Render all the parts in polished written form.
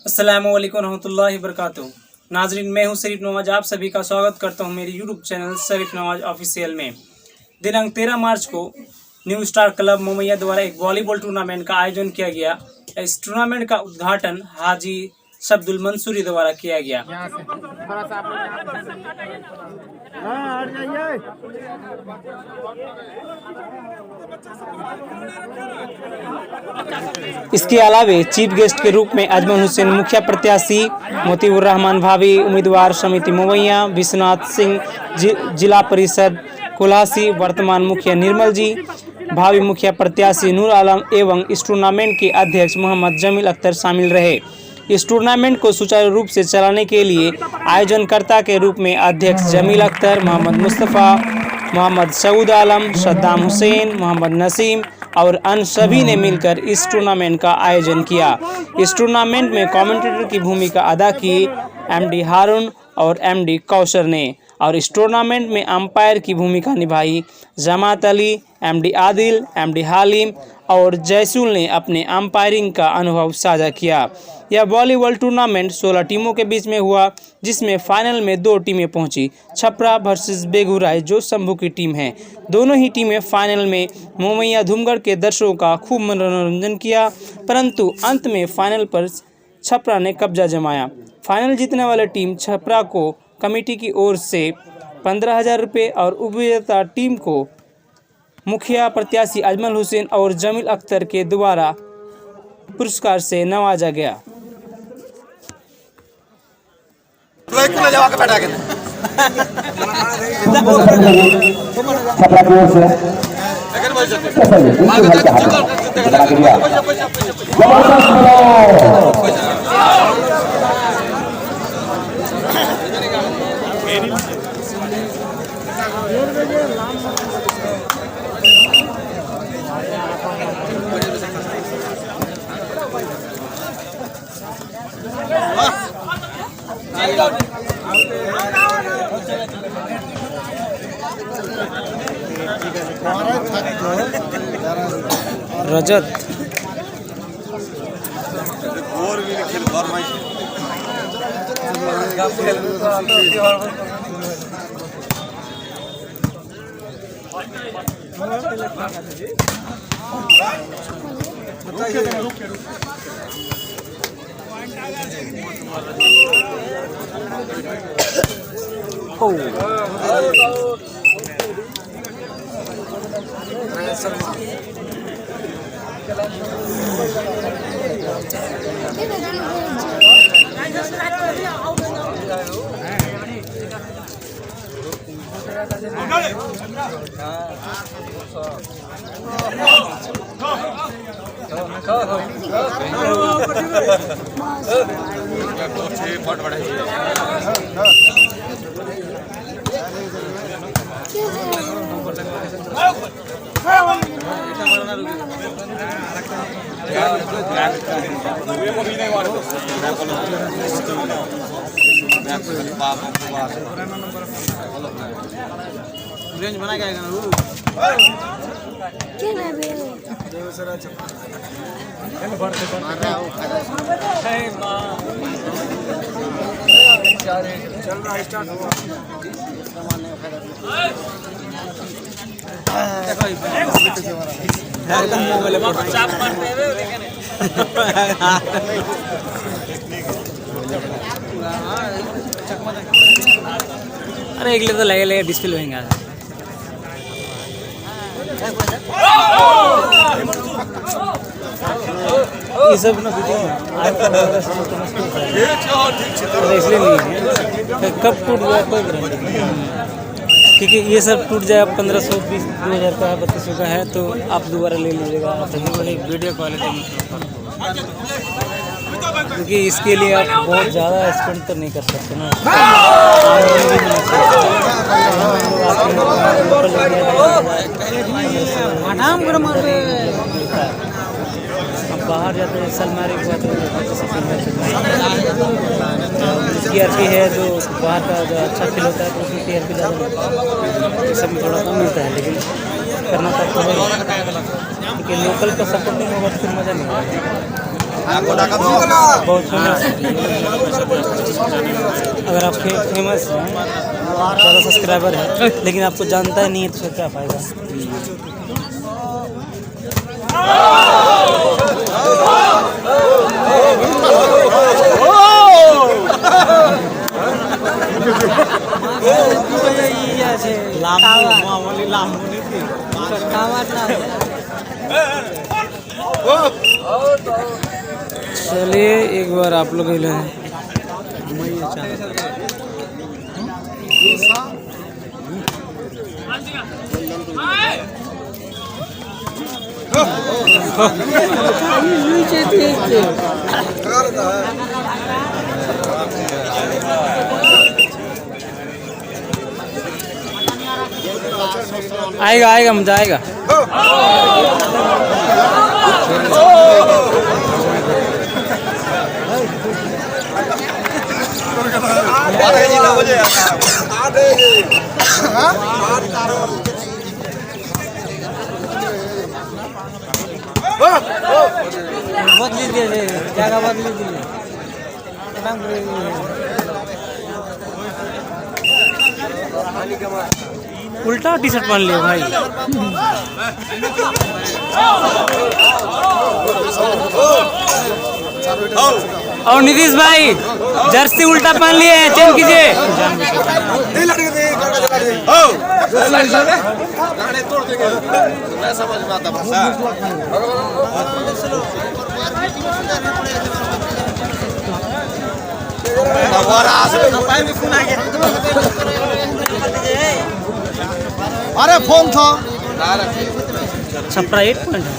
अस्सलामुअलैकुम रहमतुल्लाहि वबरकातुहू। नाजरीन, मैं हूं शरीफ नवाज, आप सभी का स्वागत करता हूं मेरे यूट्यूब चैनल शरीफ नवाज ऑफिशियल में। दिनांक 13 मार्च को न्यू स्टार क्लब मोमैया द्वारा एक वॉलीबॉल टूर्नामेंट का आयोजन किया गया। इस टूर्नामेंट का उद्घाटन हाजी शब्दुल मंसूरी द्वारा किया गया। इसके अलावे चीफ गेस्ट के रूप में अजमल हुसैन मुखिया प्रत्याशी, मोतीउर रहमान भाभी उम्मीदवार समिति मोमैया, विश्वनाथ सिंह जिला परिषद कोल्हासी वर्तमान मुखिया निर्मल जी, भावी मुखिया प्रत्याशी नूर आलम एवं इस टूर्नामेंट के अध्यक्ष मोहम्मद जमील अख्तर शामिल रहे। इस टूर्नामेंट को सुचारू रूप से चलाने के लिए आयोजनकर्ता के रूप में अध्यक्ष जमील अख्तर, मोहम्मद मुस्तफ़ा, मोहम्मद सऊद आलम, सद्दाम हुसैन, मोहम्मद नसीम और अन्य सभी ने मिलकर इस टूर्नामेंट का आयोजन किया। इस टूर्नामेंट में कमेंटेटर की भूमिका अदा की एमडी हारून और एमडी कौसर ने, और इस टूर्नामेंट में अंपायर की भूमिका निभाई जमात अली, एमडी आदिल, एमडी हालिम और जयसूल ने अपने अंपायरिंग का अनुभव साझा किया। यह वॉलीबॉल टूर्नामेंट 16 टीमों के बीच में हुआ, जिसमें फाइनल में 2 टीमें पहुंची। छपरा वर्सेस बेगूसराय जो शंभू की टीम है। दोनों ही टीमें फाइनल में मोमैया धूमगढ़ के दर्शकों का खूब मनोरंजन किया, परंतु अंत में फाइनल पर छपरा ने कब्जा जमाया। फाइनल जीतने वाली टीम छपरा को कमेटी की ओर से 15,000 रुपये और उपविजेता टीम को मुखिया प्रत्याशी अजमल हुसैन और जमील अख्तर के द्वारा पुरस्कार से नवाजा गया। रजत रेंज बना क्या है अरे एक तो लगे डिस्प्ले होगा ये सब ना इसलिए नहीं है, कब टूट जाए कोई गारंटी नहीं, क्योंकि ये सब टूट जाए 1500 20,000 का 3200 का है तो आप दोबारा ले लीजिएगा। वही वीडियो क्वालिटी, क्योंकि इसके लिए आप बहुत ज़्यादा स्पेंड तो नहीं कर सकते ना। अब बाहर जाते हैं सलमारी हुआ तो टीआरपी है, जो बाहर का जो अच्छा फील होता है तो उसमें टीआरपी ज़्यादा सब में थोड़ा कम मिलता है, लेकिन करना पड़ता है क्योंकि लोकल का सपोर्ट नहीं होगा तो फिर मज़ा नहीं आएगा। बहुत फेमस है। अगर आप फेमस हैं, ज़्यादा सब्सक्राइबर है, लेकिन आपको जानता ही नहीं है तो फिर क्या फायदा। चलिए एक बार आप लोग आएगा आएगा मजा आएगा। बदली दिए जगह बदली दिए उल्टा टी शर्ट पहन लिया भाई। और नीतीश भाई जर्सी उल्टा पहन लिए हैं, चेंज कीजिए। अरे फोन था छपरा 8 पॉइंट है।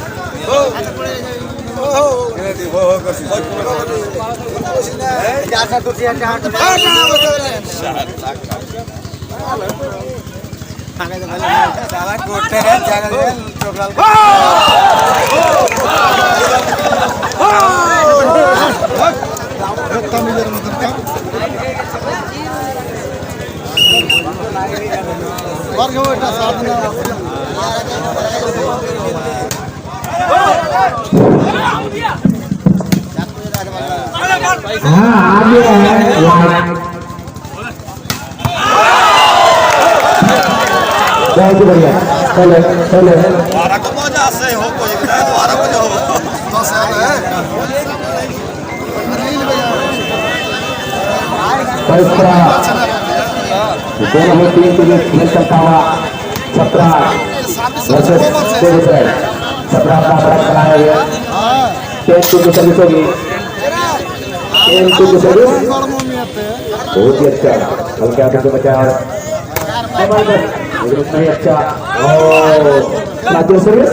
बहुत बढ़िया चलो चलो टीम के लिए खेल करता हुआ छपरा छपरा अपना बड़ा खिलाया गया। सर्विस होगी बहुत ही अच्छा हल्के हाथों से बचा नहीं अच्छा सर्विस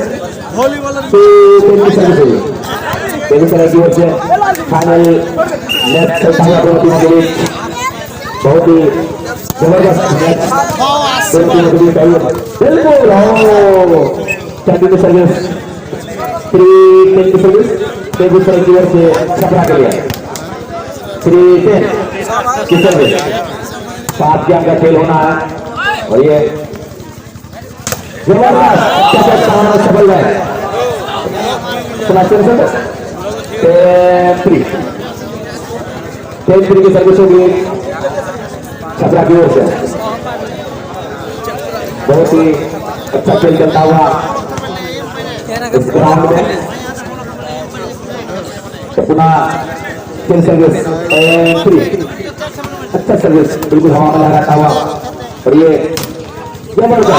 बेगूसराय की ओर से फाइनल मैच चलता हुआ दोनों टीमों के बीच बहुत ही जबरदस्त मैच दोनों टीमों के बीच बिल्कुल सर्विस सर्विस बेगूसराय की ओर से छपरा के लिए 3-10 की सर्विस 7 गेंद का खेल होना है और ये जबरदस्त सफल है। 10-3 की सर्विस होगी छपरा की ओर से। बहुत ही अच्छा खेल चलता हुआ इस ग्राउंड में पुनः खेल सर्विस 3 अच्छा सर्विस बिल्कुल हवा में लगाता हुआ और ये जबरदस्त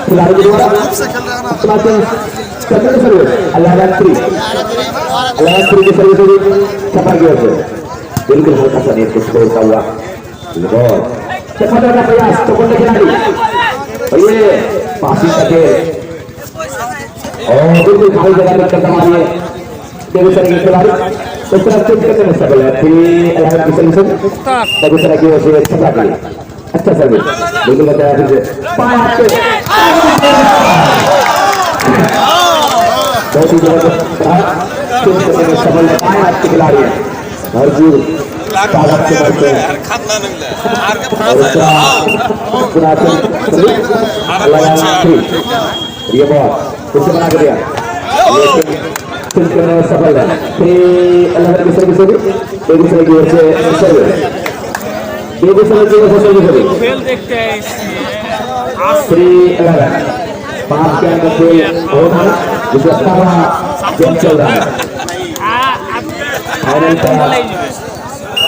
खिलाड़ी के द्वारा सर्विस 11-3 की सर्विस होगी छपरा की ओर से। बिल्कुल हल्का सा नेट को छोड़ता हुआ का प्रयास चौकोटे खिलाड़ी और ये पासी का खेल और बिल्कुल खाली जगह में करता मारिए बेगूसराय के खिलाड़ी इस तरह चेंज करने में सफल है। 3-11 की सर्विस बेगूसराय की ओर से छपरा के लिए अच्छा सर्विस बिल्कुल बताया फिर बहुत ही जबरदस्त सफल है 5 के खिलाड़ी है भरपूर ताकत से बढ़ते हैं ये बॉल किससे बना के दिया फिर करने में सफल है। फिर अलग अलग दूसरे की ओर से सर्विस, दूसरे की ओर से सर्विस खेल देखते हैं फ्री अलग 5 के अंदर खेल होना जिसका सारा गेम चल रहा है। फाइनल का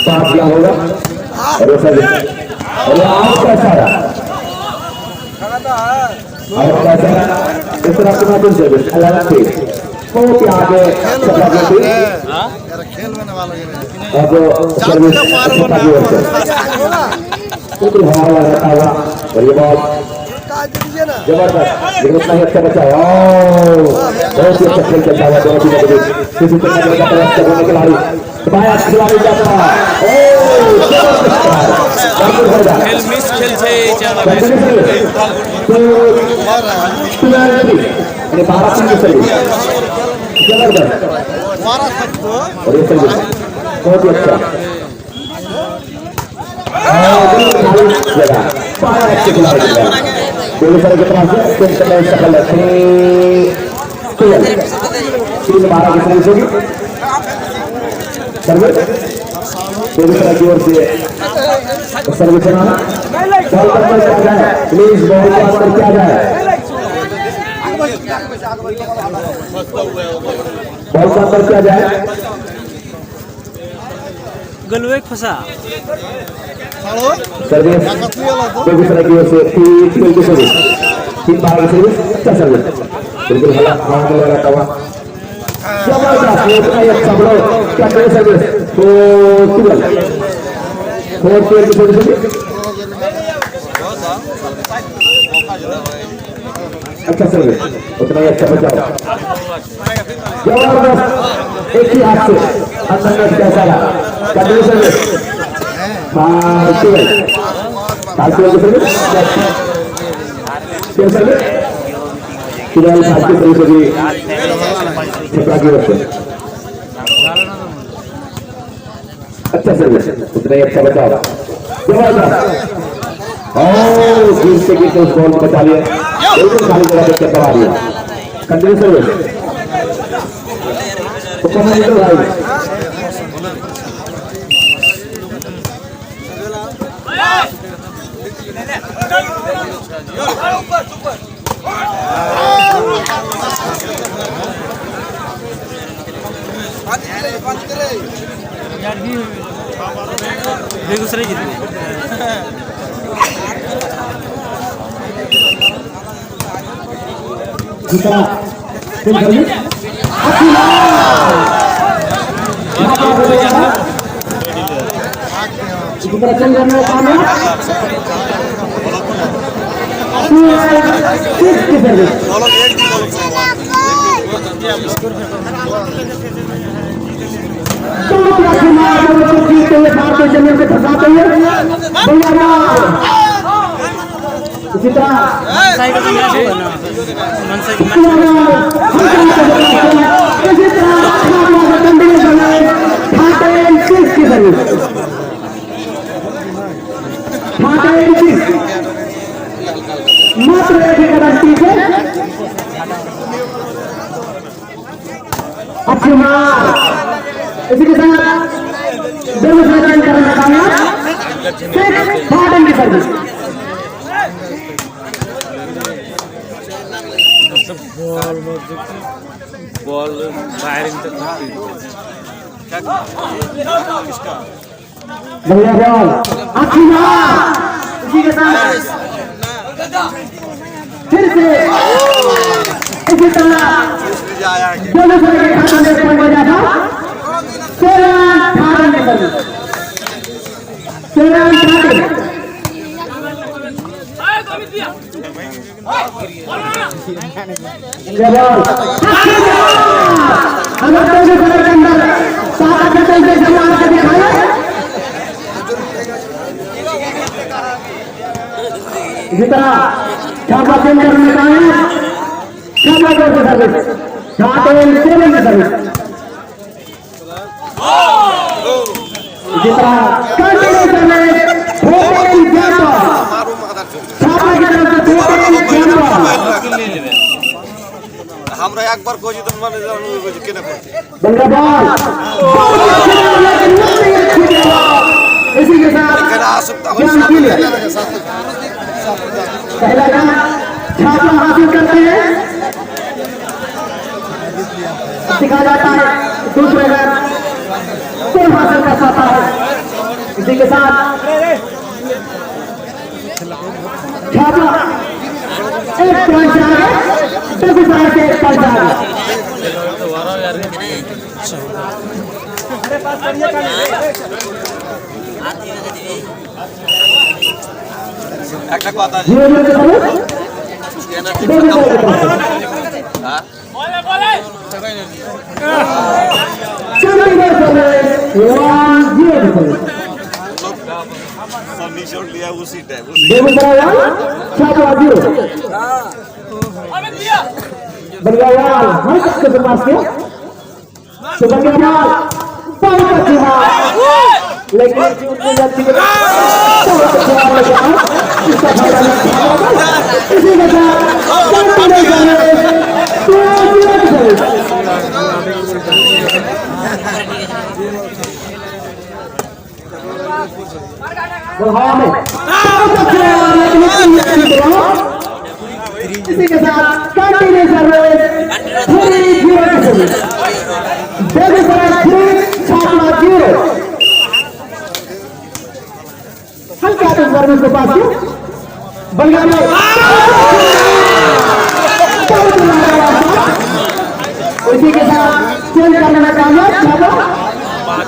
5 क्या होगा और वो सर्विस और आपका सारा इस तरह से सर्विस अलग थी बहुत ही आगे चला गया थी अब सर्विस अच्छा की ओर से बिल्कुल हवा रहता हुआ और ये बॉल जबरदस्त लेकिन उतना ही अच्छा बचा बहुत ही अच्छा खेल चलता हुआ दोनों टीमों के बीच किसी तरह का प्रयास करने के खिलाड़ी बाया खिलाड़ी जाता खेल मिस खेल से ज्यादा जबरदस्त और ये सर्विस बहुत ही अच्छा सफल तीन 12 की सर्विस होगी सर्विस बेगूसराय की ओर से सर्विस बॉल पर क्या जाए प्लीज बॉल पर क्या जाए बॉल पर क्या जाए गलवे फंसा सर्विस बेगूसराय की ओर से 3 की सर्विस 3 12 की सर्विस अच्छा सर्विस बिल्कुल हवा में लगा हुआ जबरदस्त इतना ही अच्छा बड़ो क्या करे सर्विस तो 4 की सर्विस अच्छा सर्विस उतना ही अच्छा बचाओ जबरदस्त एक ही हाथ से अंदर में कैसा रहा क्या करे सर्विस अच्छा सर्विस उतना ही अच्छा बचाव जबरदस्त और गिरते गिरते उस बॉल को बचा लिया बिल्कुल खाली जगह पे चक्कर आ दिया कंटिन्यू सर्विस बेगूसराय जीत गई जमीन पे फंसाते हुए इसी मात्र एक ही कदम पीछे अच्छी मार इसी के साथ बेगूसराय करने कामयाब की सर्विस बॉल फायरिंग बढ़िया बॉल अच्छी मार इसी के साथ फिर से इसी तरह बेगूसराय के खाते में पॉइंट हो जाता 13 की सर्विस 13 इसी तरह छापा केंद्र में छापा सर्विस इसी तरह हमरा একবার কইছি তো মানে কেন করতে बंगा बॉल इसी के साथ এখানে আসুক তো जान की ले पहला रन छापा हासिल करते हैं दिखा जाता है दूसरे रन कौन हासिल कर सकता है इसी के साथ छापा एक पॉइंट से आगे बेगूसराय से एक पॉइंट आगे একটা কথা আছে जीरो के समूह बेगूसराय के पास चंडीगढ़ सर्विस 1-0 के समूह सब निशोर लिया उसी टाइम बेगूसराय छापा 0 बलियावाल हर सबके पास के तो बलियावाल बहुत अच्छी बात लेकिन उसने जाती है बहुत अच्छी बात लगा इसका फायदा इसी के साथ इसी के साथ कंटिन्यू सर्विस 3-0 बेगूसराय 3 छापा 0 हल्का तो सर्विस के पास बलिया में इसी के साथ चेंज करने में कामयाब छापा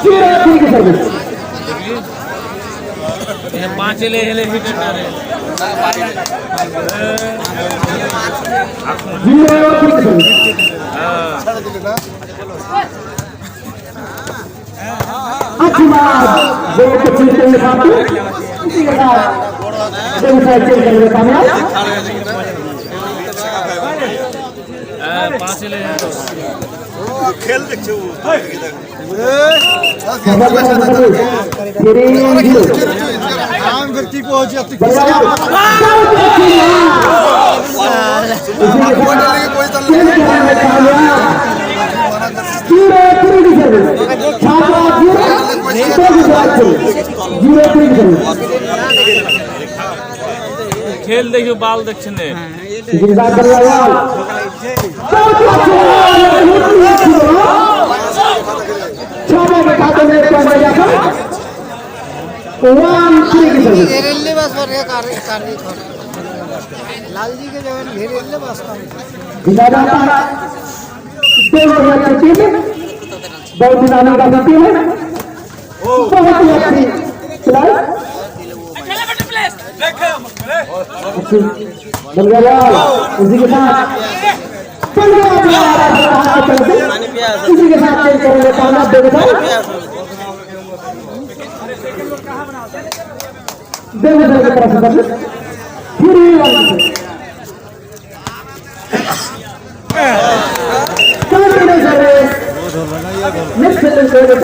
0-3 की सर्विस पांच ले हेले हिट करे 0-3 की सर्विस अच्छी बात दो को चेंज करने का इसी के साथ बेगूसराय चेंज करने में कामयाब पांच ले খেল দেখছে ও आम व्यक्ति को खेल देखियो बाल दक्षिणे लालजी के जगह घेरेले बस बहुत दिनानी का टीम है बहुत ही अच्छी खिलाड़ी इसी के साथ इसी के साथ चेंज करेंगे कामयाब बेगूसराय की तरफ से service 3-1 continue service next second service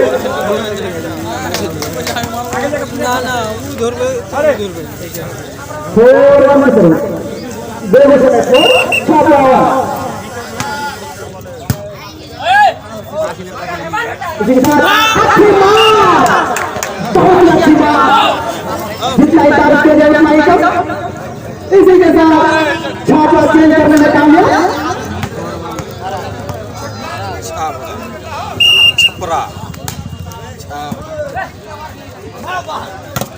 ना उधर पे अरे उधर पे 4-1 सर्विस बेगूसराय को छापा इसी के साथ अच्छी बात बहुत अच्छी बात जितना तारीफ किया जाएगा माइकल इसी के साथ छापा चेंज करने में कामयाब छपरा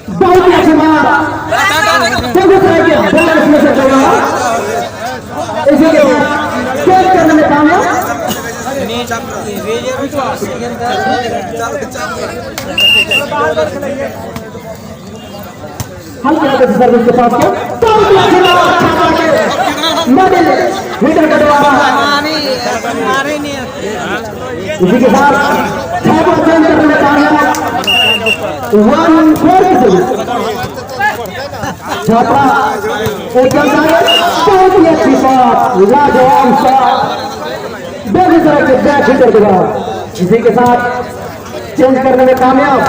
बहुत ही अच्छी बात बेगूसराय के बहुत इसमें से चल रहा इसी के साथ चेंज करने में कामयाब हल्के हल्के सर्विस के पास क्या मीटर का दबाव मारे नहीं इसी के साथ छापा चेंज करने में कामयाब 1-4 की सर्विस छापा एक बहुत ही अच्छी बात लाजवाब शॉट बेगूसराय के बैक हिटर के बाद इसी के साथ चेंज करने में कामयाब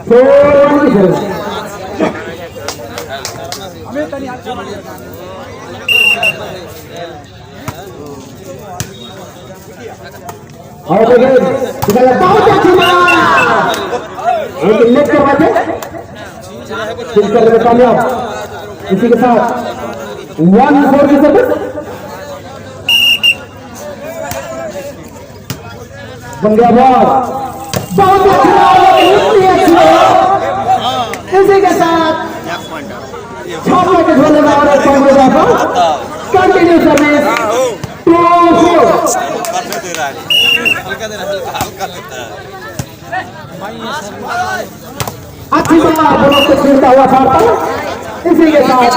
4-1 की सर्विस और देखिए बहुत अच्छी बात एक नेट के बाद फिर करने में कामयाब इसी के साथ 1-4 की सर्विस बन गया बॉल बहुत इसी के साथ छापने के झोले में और कंटिन्यू सर्विस 2-4 हल्का दे रहा है हल्का देता है अच्छी बात बोलो से खेलता हुआ था इसी के साथ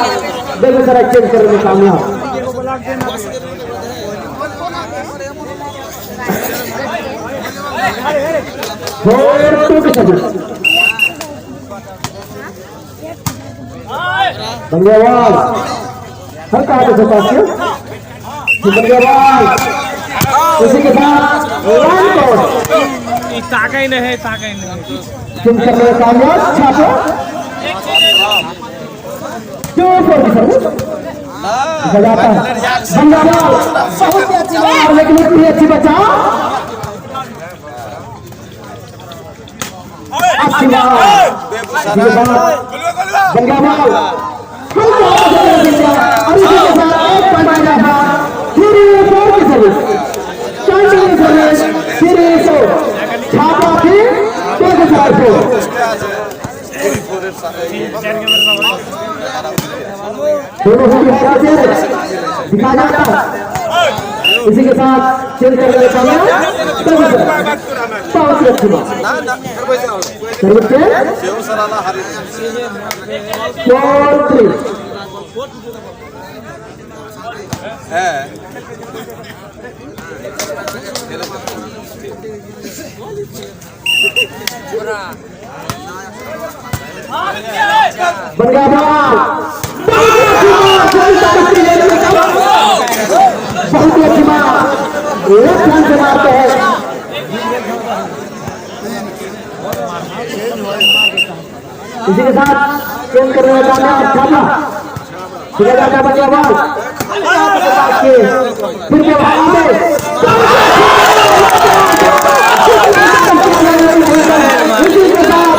बेगूसराय चेंज करने में कामयाब धन्यवाद हल्का हाथ से पास किया धन्यवाद इसी के साथ ताका ही नहीं चेंज करने में कामयाब छापो जो फोर की सर्विस बजाता है धन्यवाद बहुत अच्छी बात लेकिन इतनी अच्छी बचा अच्छी बात धन्यवाद और इसी के साथ एक पॉइंट आ जाता फिर ये फोर की सर्विस कंटिन्यू सर्विस फिर ये छापा फिर बेगूसराय को दोनों को दिखा जाता इसी के साथ चेंज करने में कामयाब बहुत अच्छी बात सर्विस के 4-3 है बन गया बॉल बहुत ही अच्छी बात लेफ्ट हैंड से मारते हैं इसी के साथ चेंज करने में कामयाब छापा फिर जाता बन गया बॉल फिर के भाई में इसी के साथ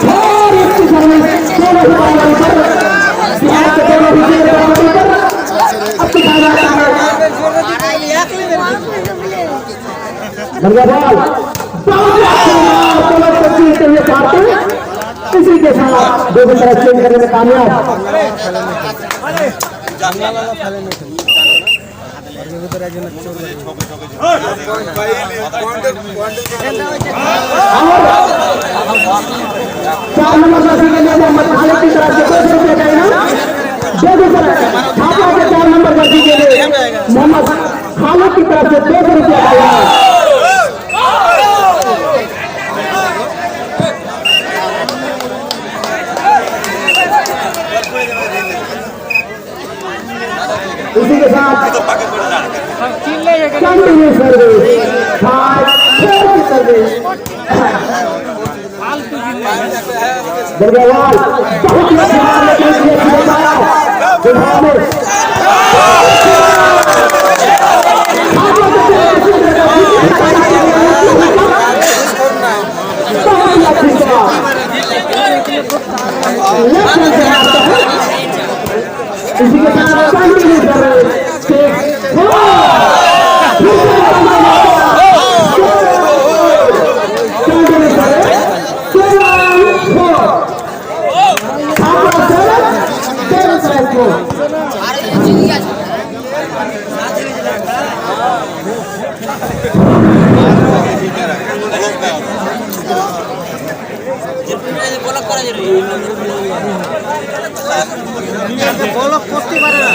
और इसकी सर्विस दोनों इसी के साथ बेगूसराय चेंज करने में कामयाब चार नंबर राशि के लिए मोहम्मद खालिद की तरफ से 200 रुपये का इनाम बेगूसराय छापा के 4 नंबर राशि के लिए मोहम्मद खालिद की तरफ से 200 रुपये का इनाम इसी के साथ कंटिन्यू सर्विस सर्विस धन्यवाद बहुत ही अच्छा इसी के साथ कंटिन्यू सर्विस করতে পারে না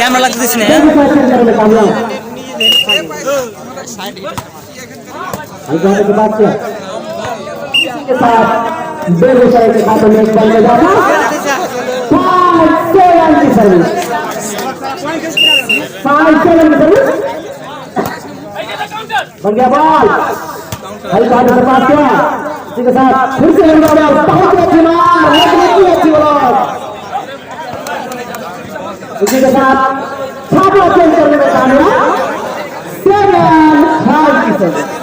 कैमरा लगते जाने के बाद क्या इसी के साथ बेगूसराय के खाते में एक बॉल में जाता 5-7 की सर्विस 5-7 की सर्विस बन गया बॉल हल्का के पास क्या इसी के साथ फिर से लंबा बॉल बहुत अच्छी मार अच्छी बॉल इसी के साथ छापा चेंज करने में कामयाब 7-5 की सर्विस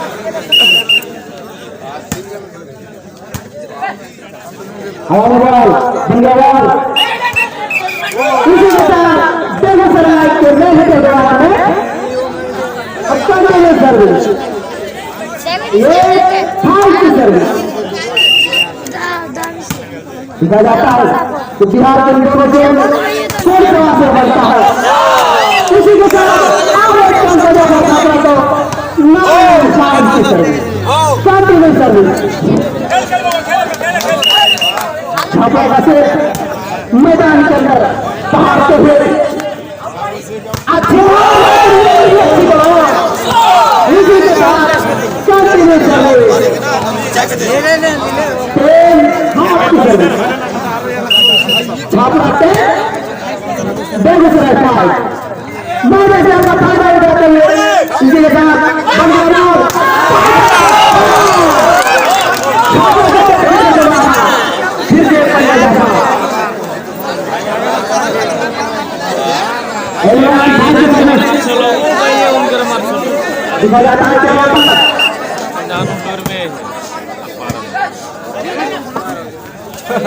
हवाला बॉल बन गया बॉल इसी के साथ बेगूसराय के मेहनत के दौरान में अब कंटिन्यू सर्विस ये 5 की सर्विस दिखा जाता है कि बिहार के दोनों टीम कोई प्रवास से बढ़ता है इसी के साथ आगे कंटिन्यू करता तो 9-5 की सर्विस कंटिन्यू सर्विस छापा से मैदान के अंदर पहाड़ते हुए अच्छे इसी के साथ कंटिन्यू सर्विस छापा से बेगूसराय फाइट मैंने का फायदा उठाते हुए इसी के साथ दिखा जाता है क्या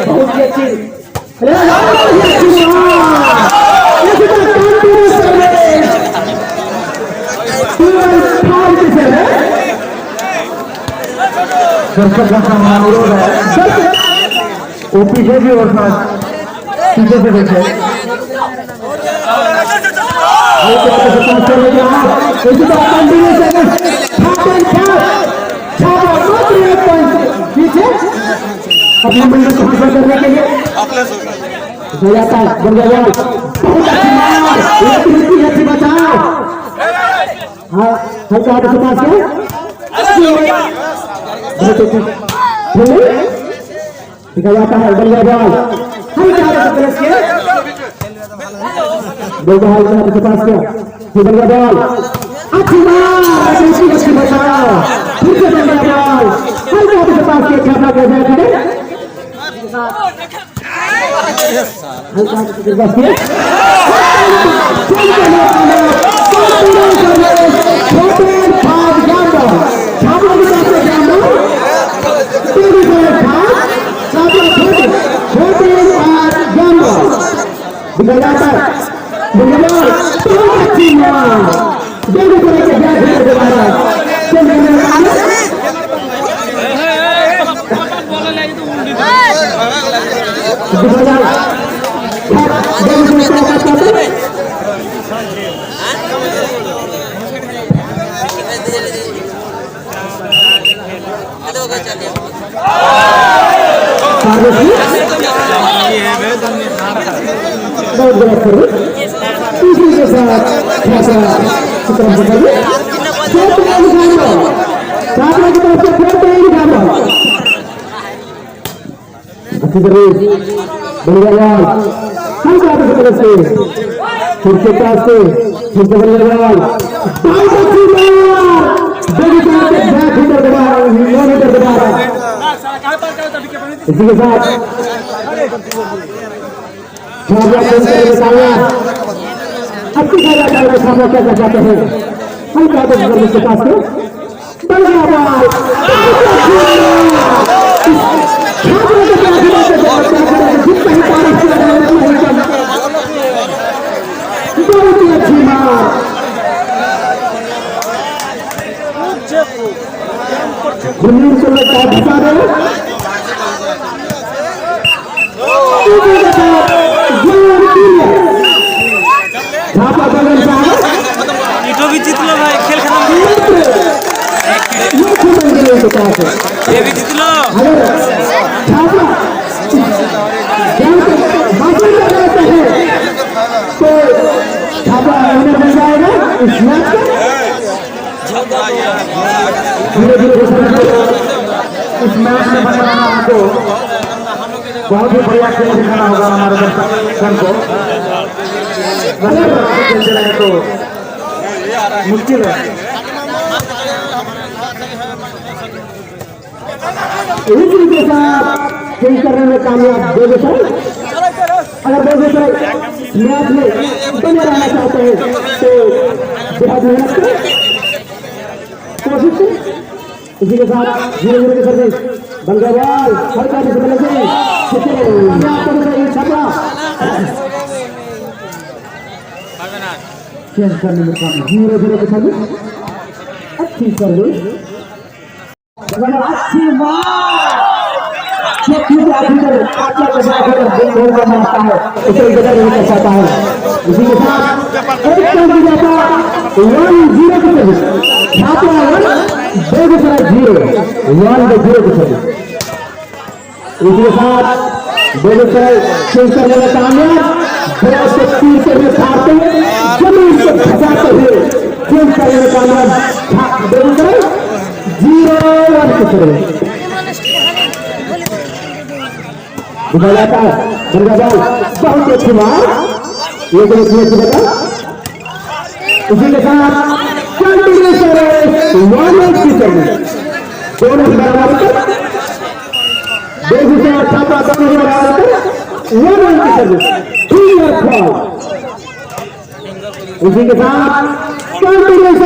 बहुत ही अच्छी पीछे भी और पीछे से देखे अपने बंदे को हासिल करने के लिए जाता है बन गया बहुत अच्छी बचाओ हाँ हल्का हाथ के पास है दिखा जाता है बन गया बॉल हल्का हाथ के पास किया दो बॉल के पास किया बन गया बॉल अच्छी बचाओ फिर से बन गया बॉल हल्का हाथ के पास किया छापा कर दिया हल्का हाथ के पास किया बहुत गलत करो इसी के साथ ऐसा चित्र बताइए फोटो निकालो छात्रों की तरफ से फोटो निकालो अच्छी तरह बन गया हम छात्रों की तरफ से फिर से पास से फिर से बन गया बहुत अच्छी बार बेगूसराय के बैक मीटर दबा मीटर दबा इसी के साथ अच्छी खेला जाए तो सामने क्या कर जाते हैं हम क्या तो के पास से बन गया बॉल बहुत ही अच्छी मार जमीन से लगता है बता रहे इटो भी जीत लो भाई खेल खत्म ये भी जीत लो धीरे धीरे को बहुत ही बढ़िया खेल दिखाना होगा हमारे दर्शक को। खेलते रहे तो मुश्किल है। इसी के साथ खेल करने में कामयाब बेगूसराय। अगर बेगूसराय मैच में बने रहना चाहते हैं तो बहुत मेहनत करें, कोशिश करें। इसी के साथ धीरे धीरे के सर्विस बंगाल हल्का से बने चेंज करने में काम धीरे धीरे के सर्विस अच्छी सर्विस अच्छी बनाता है उसे इधर नहीं कर सकता है। इसी के साथ एक पॉइंट दिया था 1-0 की सर्विस छात्रा 1 बेगूसराय 0 1-0 की सर्विस। इसी के साथ बेगूसराय चेंज करने में कामयाब बड़ा से तीर से हारते हुए जमीन को फंसाते हुए चेंज करने में कामयाब बेगूसराय 0-1 की सर्विस। उठाया जाता है बंगाल बहुत अच्छी बात ये तो अच्छी बता। इसी के साथ कंटिन्यूस की सर्विस दोनों बराबर कर बेगूसराय छात्रा दोनों ही बराबर कर 1-1 की सर्विस क्लियर फॉल। इसी के साथ कंटिन्यूस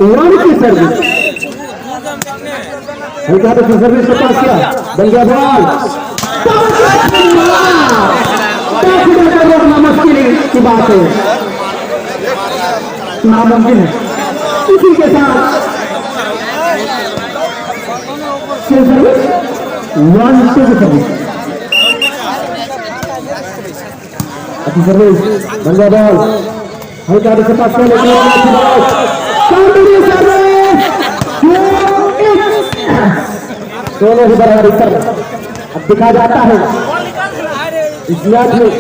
2-1 की सर्विस हल्का तो सर्विस से पास किया बंगाल रोकना मुश्किल की बात है, नामुमकिन है। इसी के साथ सर्विस 1-2 की सर्विस अच्छी सर्विस बंगाल हल्का से पास दोनों ही बराबर उत्तर अब दिखा जाता है इस मैच में।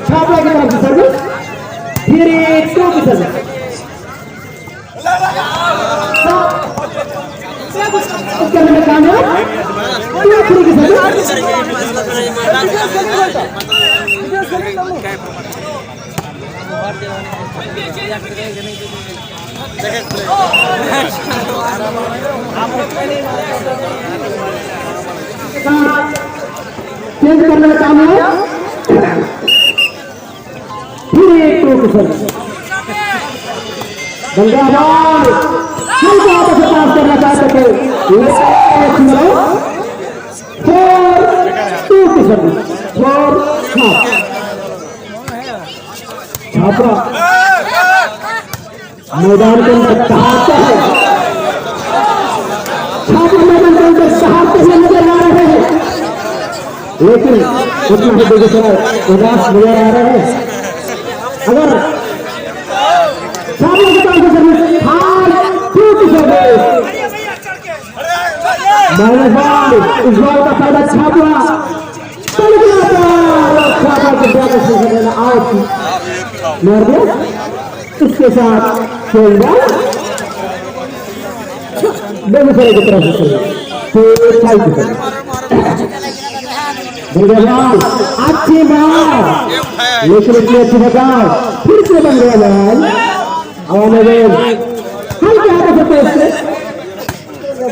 छात्रा की तरफ से सर्विस फिर 2 की सर्विस करने में कामयाब 2-3 की सर्विस चेंज करने में कामयाब फिर 1-2 की सर्विस बंगाल हल्का से पास करना चाहते थे 4-2 की सर्विस 4-7 छात्रा मैदान के अंदर सहारते हैं छात्र मैदान के अंदर सहारते हुए नजर आ रहे हैं लेकिन उतना ही बेगूसराय उदास नजर आ रहे हैं। अगर छात्रों के पास सर्विस हार 2 की सर्विस मैदान इस बार का फायदा छात्रा आउट मार दिया। इसके साथ खेलना बेगूसराय की तरफ से अच्छी बात लेकिन इतनी अच्छी बताओ फिर से बन गया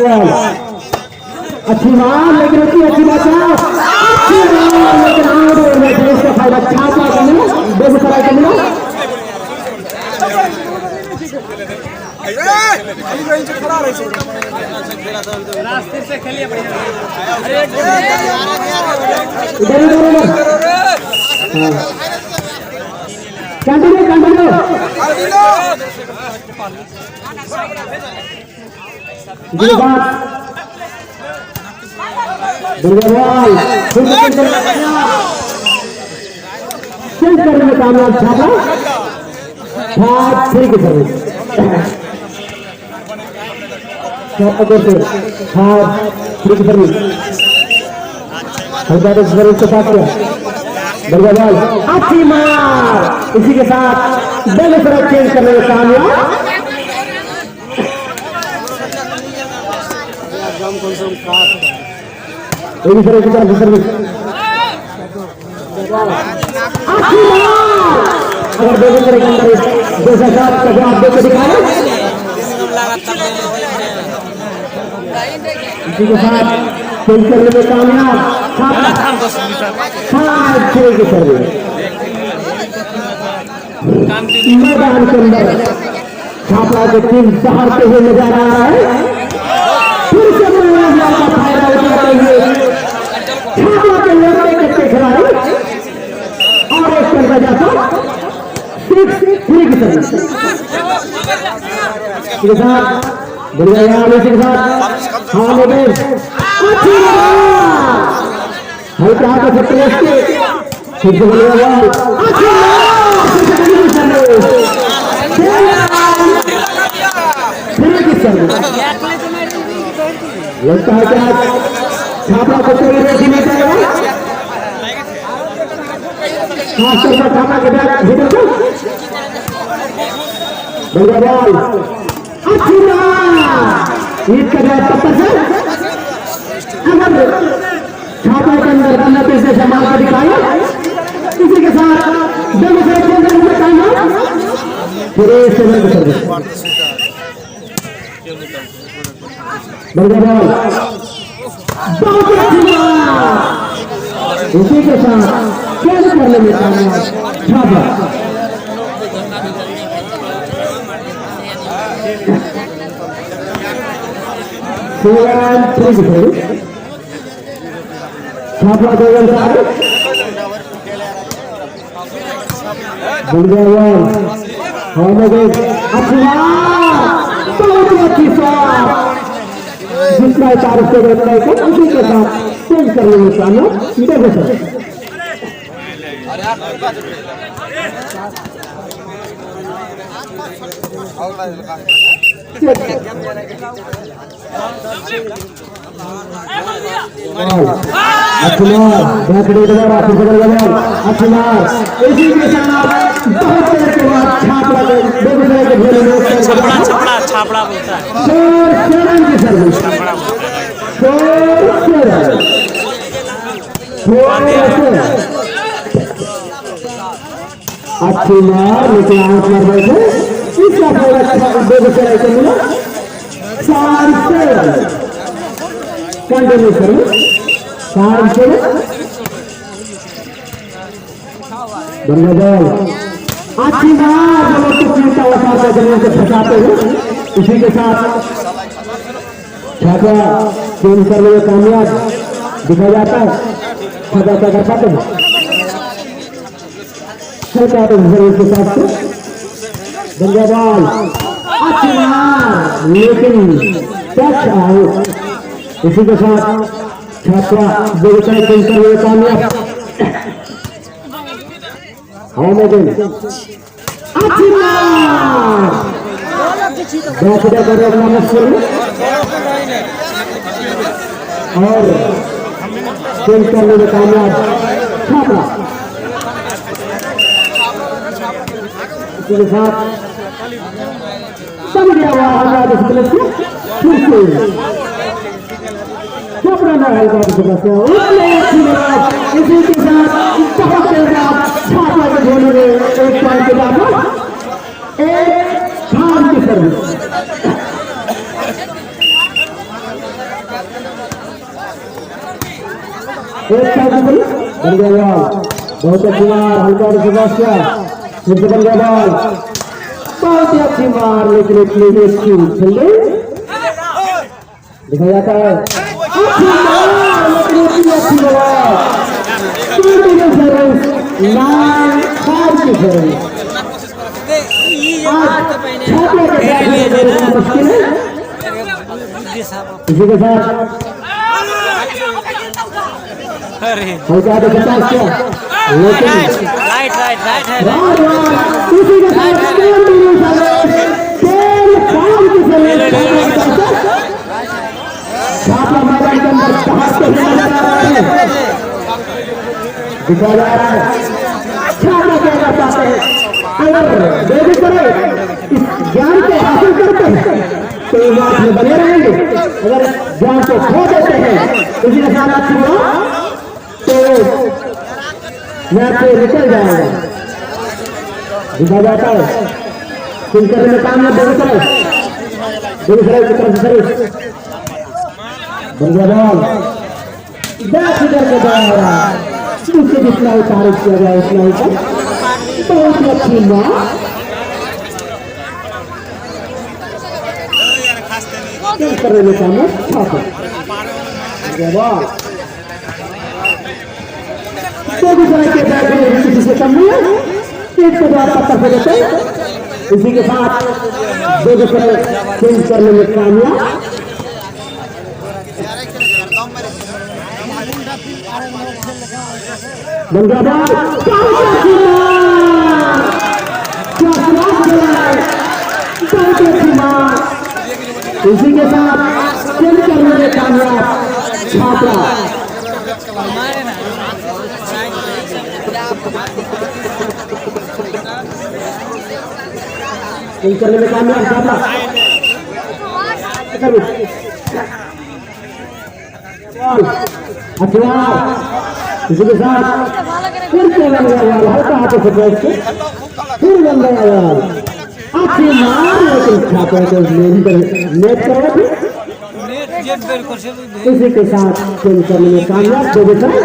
बॉल अच्छी बात लेकिन इतनी अच्छी बचाओ अच्छी बात लेकिन आउट लेकिन इसका फायदा छात्रा का मिला बेगूसराय का मिला। रास्ते से खेलिए चेंज करने में कामयाब छात्रा 5 3 की सर्विस 5 3 की सर्विस हल्का सर्विस के साथ किया बढ़िया बॉल अच्छी मार इसी के साथ दोनों तरफ चेंज करने में कामयाब एक तरह की तरफ सर्विस अच्छी मार अगर दोनों तरह के अंदर जैसा साथ कभी आप देख दिखाए इसी के साथ चेंज करने में कामयाब मैदान के अंदर छापरा के टीम सहारते हुए नजर आ रहा है फिर से का फायदा उठाते हुए छापरा के लड़के कच्चे खिलाड़ी और एक करता जाता 6-3 की सर्विस के साथ बढ़िया यार इसी के साथ हाँ मोबाइल हल्का हाथ से प्रेस के फिर से बढ़िया बॉल अच्छी लगता है कि आज छापरा को चोरी नहीं नहीं जाएगा खासतौर पर छापरा के बैट हिटर को बढ़िया बॉल अच्छी ईद का बैट तब तक अगर छापरा के अंदर बंदा पैसे से मार कर दिखाया इसी के साथ दोनों से फिर बढ़िया बॉल बहुत अच्छी बात इसी के साथ कैच करने में कामयाब छापरा छापरा दो बढ़िया बॉल बहुत अच्छी शॉट जितना तारीफ से रहता है उसी के साथ चेंज करने में कामयाब देखो सर छापड़ा बोलता है अच्छी मार लेकिन आउट मार रहे थे इसका दो मिला 4 कंटिन्यू करो 4 बढ़िया बॉल अच्छी मार से फंसाते हुए इसी के साथ छात्रा चेंज करने में कामयाब दिखा जाता है छात्रा क्या कर पाते हैं के साथ बढ़िया बॉल अच्छी मार लेकिन टच आउट इसी के साथ छात्रा दो विकेट चेंज करने में कामयाब अच्छी मार और चेंज करने में कामयाब छात्रा इसी के साथ बन गया हुआ छात्रा ना हल्का इसी के साथ छात्रा के झोले में एक पॉइंट के बाद एक खान की सर्विस एक बन गया बहुत अच्छी मार हल्का फिर से बन गया बॉल बहुत ही अच्छी मार लेकिन दिखा जाता है अच्छी मार लेकिन अच्छी बॉल इसी के साथ हल्का तो 50 किया लेकिन राइट राइट राइट है उसी के साथ छात्रा मैदान के अंदर दिखा जा रहा है। छात्रा क्या चाहते हैं, अगर बेगूसराय इस ज्ञान को हासिल करते हैं तो मैच में बने रहेंगे, अगर ज्ञान को खो देते हैं इसी के साथ अच्छी तो मैच से निकल जाएगा। दिखा जाता है सिंह करने में कामयाब बेगूसराय की तरफ से बन गया बॉल बैट इधर के द्वारा उसे जितना तारीफ किया जाए उतना ऊपर बहुत ही अच्छी माँ करने में कामयाब छात्र बॉल बेगूसराय के बैट में किसी से कम नहीं है, एक के द्वारा पत्थर से देते इसी के साथ बेगूसराय चेंज करने में कामयाब। इसी के साथ चेंज करने में कामयाब छात्रा। चेंज करने में कामयाब छात्रा। हथियार इसी के साथ फिर से बन गया हल्का हाथों से बैठ के फिर बन गया अच्छी मार, लेकिन छात्रा को नेट करवा थी। इसी के साथ चेंज करने में कामयाब बेगूसराय।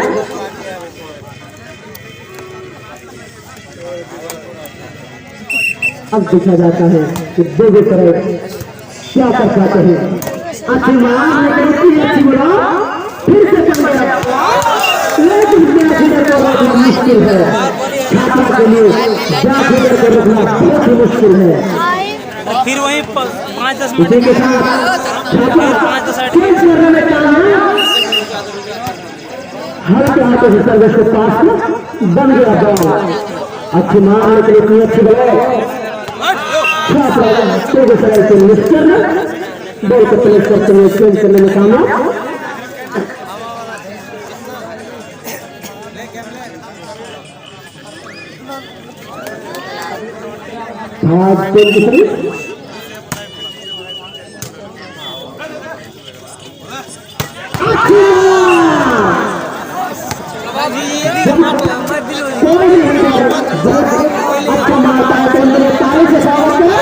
अब देखा जाता है कि बेगूसराय क्या कर पाते हैं। अच्छी मार, लेकिन इतनी अच्छी बोला फिर से बन गया, लेकिन मुश्किल है छात्रा के लिए जाकर को रखना बहुत ही मुश्किल है। फिर वही 5-10 इसी के साथ छात्रा चेंज करने में कामयाब। हल्के हाथों से सर्विस के पास बन गया बॉल। अच्छी मार, लेकिन इतनी अच्छी बॉल छात्रा बेगूसराय से मिस करना बॉल को प्लेस करते हुए चेंज करने में कामयाब। बेगूसराय अच्छा मारता है तो मेरे ताली से स्वागत करें।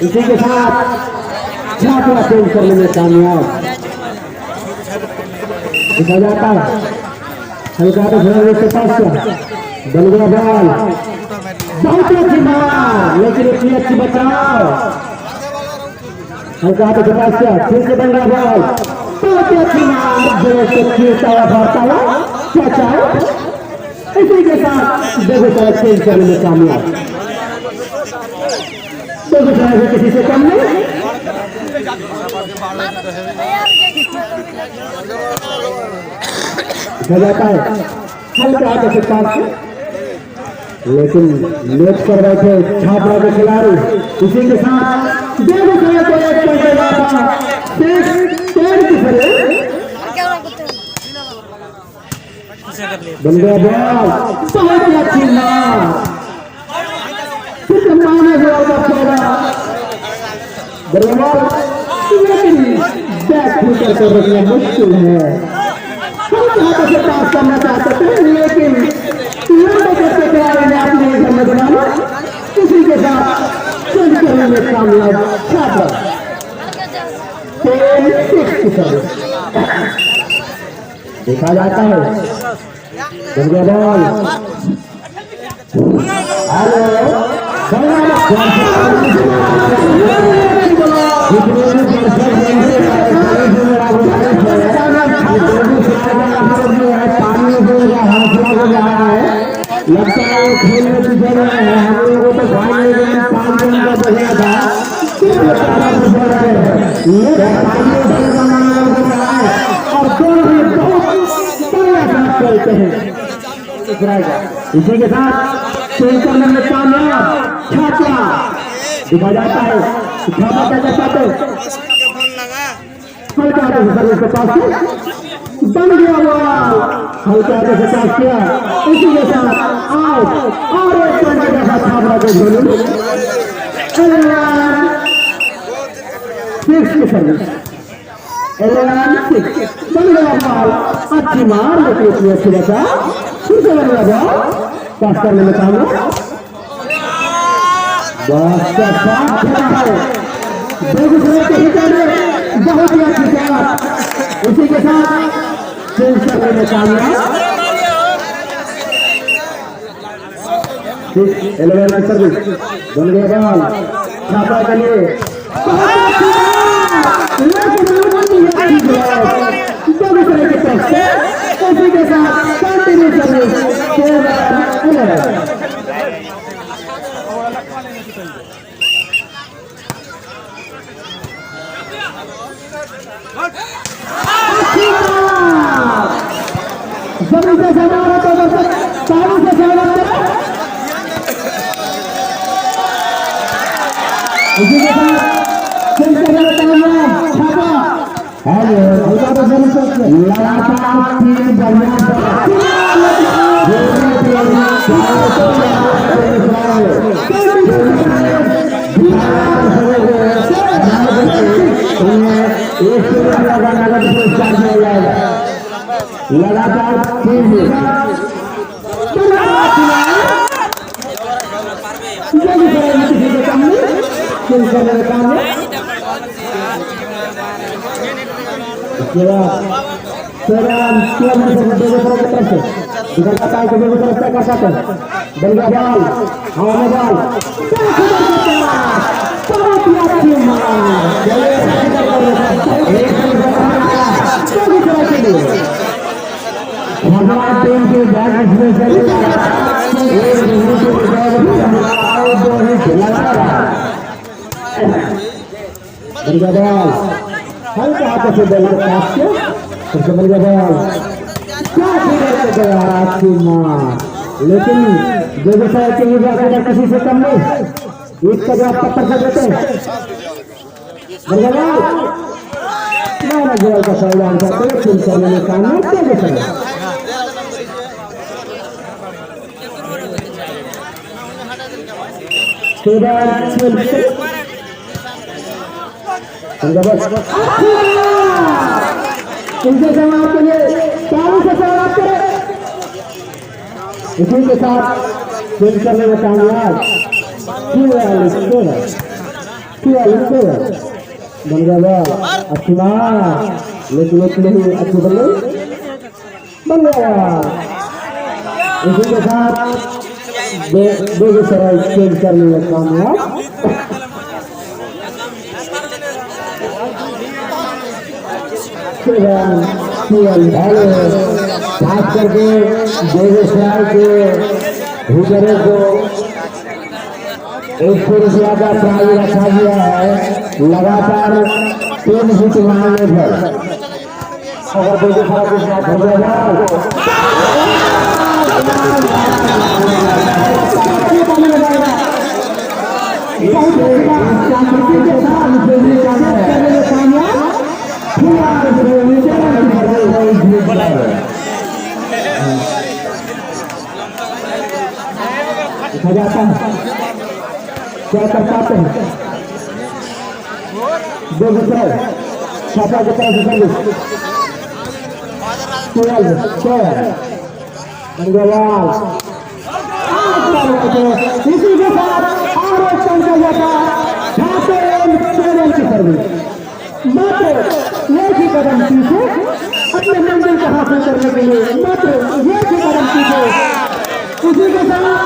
इसी के साथ छात्रा चेंज करने में कामयाब। दिखा जाता है हल्का तो से पास बन गया बॉल। बहुत अच्छी मार, लेकिन इतनी अच्छी बचाव। हल्का तो पास फिर से बन गया बॉल। बहुत अच्छी मार, जो खींचता हुआ भागता हुआ बचाओ। इसी के साथ बेगूसराय चेंज करने में कामयाब। बेगूसराय से किसी से कम नहीं। जाता है हल्का हाथों से पास, लेकिन लेट कर बैठे छात्रा के खिलाड़ी। इसी के साथ बेगूसराय को एक पॉइंट बन गया बॉल। बहुत ही अच्छी मार, लेकिन बैक कर रखना मुश्किल है। हाथों से पास करना चाहते थे, लेकिन खिलाड़ी ने अपने घर में बनाना। इसी के साथ चेंज करने में कामयाब छात्रा। देखा जाता है बॉल। लगता है वो खेलने की जगह है। हम लोगों को भाई 5 दिन का बजा था और दोनों ही बहुत बढ़िया साथ खेलते हैं। इसी के साथ खेल करने में कामयाब छापा दिखा जाता है। छापा क्या कहता है? हल्का हाथों से सर्विस के पास बन गया बॉल, हल्का हाथों से पास किया। इसी के साथ आउट और एक पॉइंट के साथ छापरा को झोली 6 की सर्विस 11-6 बन गया बॉल। अच्छी मार लेकिन इतनी अच्छी बचा फिर से बन गया बॉल पास करने में कामयाब। बेगूसराय के हिटर में बहुत ही अच्छी शॉट, उसी के साथ चेंज करने में कामयाब। 11 सर्विस बन गया बॉल छापा के लिए। बेगूसराय की तरफ से उसी के साथ कंटिन्यू सर्विस 11। जमीन से जाना रहा तो पानी से जाना इसी के साथ छापा लगातार 3 बढ़िया लगातार 3 भगवान टीम के बैट में हल्का हाथों से बॉल पास किया फिर से बन गया बॉल अच्छी मार, लेकिन बेगूसराय के लिए किसी से कम नहीं, इसका जवाब पत्थर से देते हैं। बन गया बॉल गोल का सही आंसर करते खेल करने में कामयाब बेगूसराय। इनके जवाब के लिए ताली से जवाब करें। इसी के साथ खेल करने में कामयाब बन गया बॉल अच्छी मार, लेकिन इतने ही अच्छी बल्ले बन गया। इसी के साथ बेगूसराय खेल करने में कामयाब। खास करके बेगूसराय के हिटरे को 100 रुपया का प्राइज रखा गया है लगातार 3 हिट मारने पर। अगर बेगूसराय के साथ हो जाएगा जाता है क्या कर पाते हैं। बेगूसराय छापा की तरफ से इसी के साथ आरोप जाता की सर्विस मात्र एक ही कदम पीछे अपने मंजिल को हासिल करने के लिए मात्र एक ही कदम पीछे। उसी के साथ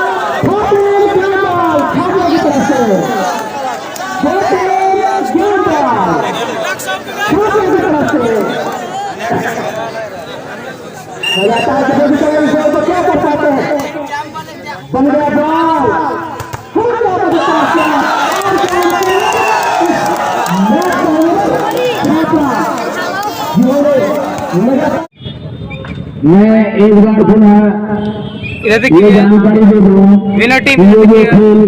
क्या कर पाते हैं। बन गया बॉल लगातार मैं एक बार पुनः इधर ये देखिए जानकारी दे दूं विनर कि टीम ये जो खेल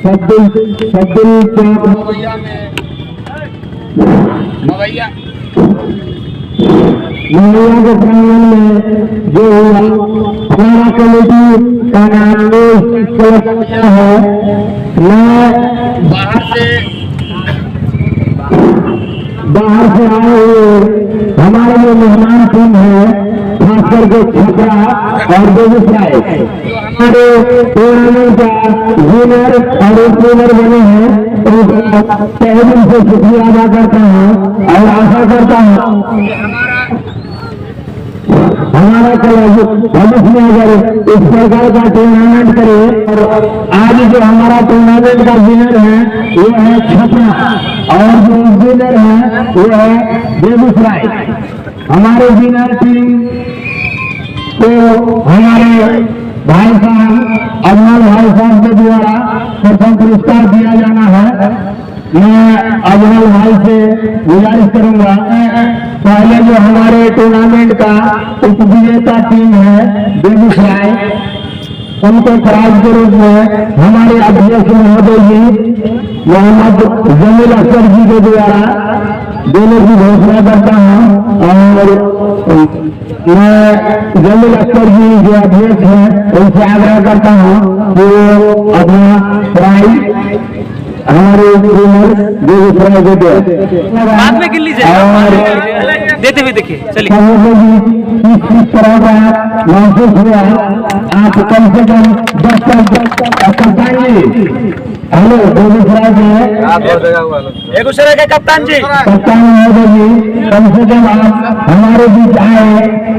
सब्दुल चौक मवैया के प्रांगण में जो हुआ, हमारा कमेटी का नाम है। मैं बाहर से आए हुए हमारे जो मेहमान टीम है, खास करके छपरा और बेगूसराय, हमारे टूर्नामेंट का विनर और ट्रेनर बने हैं, उनका तहे दिल से शुक्रिया अदा करता हूँ और आशा करता हूँ हमारा कॉलेज भविष्य में अगर इस प्रकार का टूर्नामेंट करे। और आज जो हमारा टूर्नामेंट का विनर है वो है छपरा और जो विनर है वो है बेगूसराय। हमारे विनर टीम को हमारे भाई साहब अजमल भाई साहब के द्वारा प्रथम पुरस्कार दिया जाना है। मैं अजमल भाई से गुजारिश करूंगा, पहले जो हमारे टूर्नामेंट का उपविजेता टीम है बेगूसराय, उनको प्राइज के रूप में हमारे अध्यक्ष महोदय जी मोहम्मद जमील अख्तर जी के द्वारा देने की घोषणा करता हूँ। और मैं जमील अख्तर जी जो अध्यक्ष हैं उनसे आग्रह करता हूँ कि वो अपना प्राइज हमारे बेगूसराय को दे। बाद में गिन लीजिए और देते हुए देखिए चलिए किस तरह का महसूस हुआ, आप कम से कम 10 कप्तान जी, हेलो बेगूसराय के बेगूसराय के कप्तान जी, कप्तान महोदय जी, कम से कम आप हमारे बीच आए,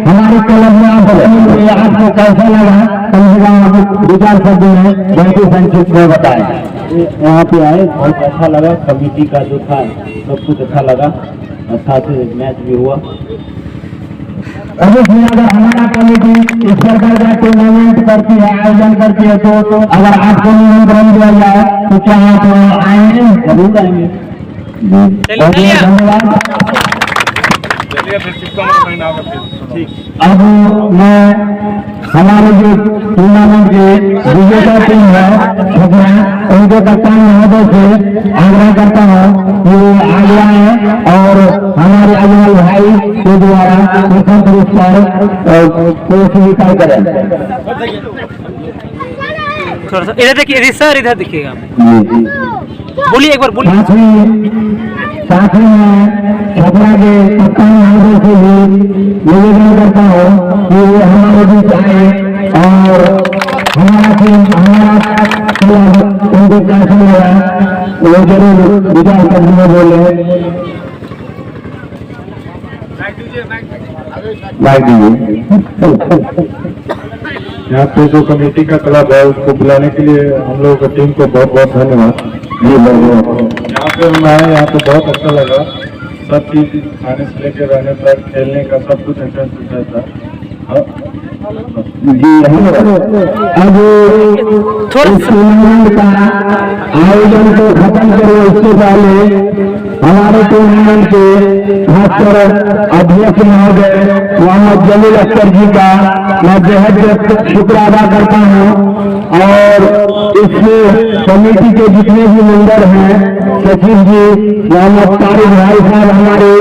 हमारे क्लब में आपको कैसा लगा, कम से कम आप विचार शब्द में बहुत ही संक्षिप्त में बताएं। यहाँ पे आए, बहुत अच्छा लगा। कमेटी का जो था सब कुछ अच्छा लगा, अच्छा से मैच भी हुआ। अगर हमारा कमेटी इस प्रकार का टूर्नामेंट करती है, आयोजन करती है, तो अगर आपको निमंत्रण दिया जाए तो क्या आप आएंगे? जरूर आएंगे। बहुत बहुत धन्यवाद। अब मैं हमारे जो टूर्नामेंट के विजेता टीम है छपरा, उनके कप्तान महोदय से आग्रह करता हूँ कि वो आगे आए और हमारे अजमल भाई के द्वारा प्रथम पुरस्कार को स्वीकार करें। थोड़ा सा इधर देखिए सर, इधर देखिएगा, बोलिए एक बार बोलिए। साथ ही मैं छपरा के कप्तान महोदय से भी निवेदन करता हूँ कि वो हमारे बीच आए और हमारा क्लब उनको कैसा लगा वो जरूर विचार करने में बोले। बाइक दीजिए। यहाँ पे जो कमेटी का क्लब है उसको बुलाने के लिए हम लोगों की टीम को बहुत बहुत धन्यवाद। यहाँ पे हम आए, यहाँ पे बहुत अच्छा लगा। सब चीज खाने से लेकर रहने तक, खेलने का सब कुछ अच्छा सुविधा था। जी अब इस टूर्नामेंट का आयोजन को खत्म करो उससे पहले हमारे टूर्नामेंट के खासकर अध्यक्ष महोदय मोहम्मद जमील अख्तर जी का मैं बेहद शुक्र अदा करता हूँ। और इस कमेटी के जितने भी मेंबर हैं, सचिव जी मोहम्मद तारिक भाई साहब, हमारे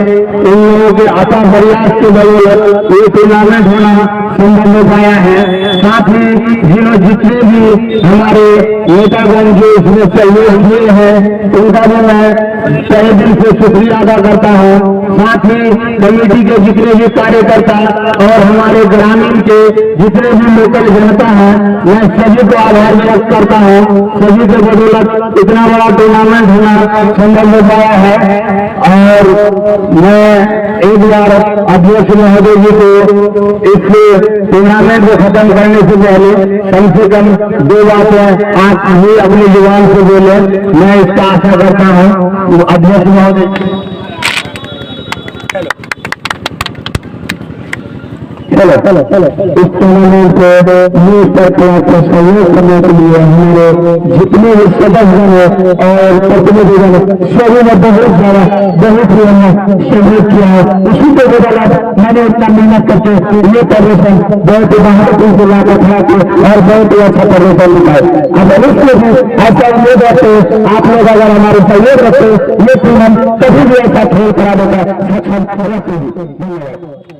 इन लोगों के अता प्रयास के बदौलत ये टूर्नामेंट होना संभव हो पाया है। साथ ही जितने भी हमारे नेतागण जो इसमें सहयोग दिए हैं उनका भी मैं तहे दिल से शुक्रिया अदा करता हूँ। साथ ही कमेटी के जितने भी कार्यकर्ता और हमारे ग्रामीण के जितने भी लोकल जनता है, मैं सभी को आभार व्यक्त करता हूँ। सभी के बदौलत इतना बड़ा टूर्नामेंट होना संभव हो पाया है। और मैं एक बार अध्यक्ष महोदय जी को इस टूर्नामेंट को खत्म करने से पहले कम से कम 2 बातें आप ही अपनी जुबान से बोले, मैं इसका आशा करता हूँ। अध्यक्ष महोदय इस टूर्नामेंट को न्यूज पर को सहयोग करने के लिए हमारे जितने भी सदस्य हैं और प्रतिनिधिगण सभी ने बहुत ही सहयोग किया है। उसी के बदौलत मैंने इतना मेहनत करके ये प्रदर्शन बहुत ही बहादुर से लाकर था और बहुत ही अच्छा प्रदर्शन दिखाए। अब भविष्य भी ऐसा उम्मीद रखते आप लोग अगर हमारे सहयोग रखते ये टीम हम कभी भी ऐसा खेल कराने का सक्षम रहते हैं। धन्यवाद।